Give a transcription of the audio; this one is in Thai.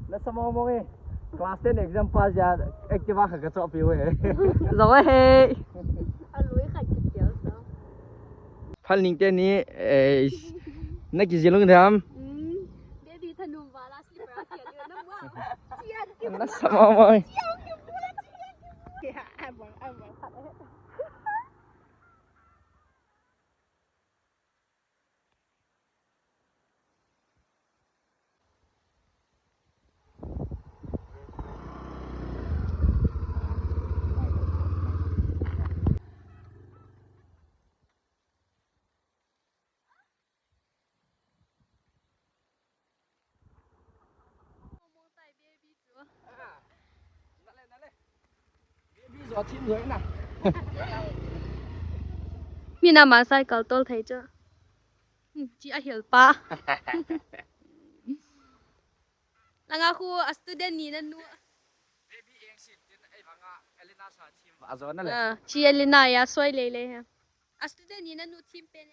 แล้วสมองมองไงคลาส10 exam pass ยาเอ็กติว่าเขาก็ชอบพี่เว้ยร้อยเฮ้ยพันลิงเต้นนี้นักกิจลุงทำแล้วสมองมองพี่สอนทีมเลยนะมีน้ำมาใส่เกาต้นไทยจ้ะจีอาเหี่ยวป้าแล้วก็ครูสตูเดนนี่นั่นนู้เบบี้เองสิไอ้พังอ่ะเอลิน่าสอนทีมอาซอนนั่นแหละจีเอลินายาสวยเลยฮะสตูเดนนี่นั่นนู้ทีมเป็น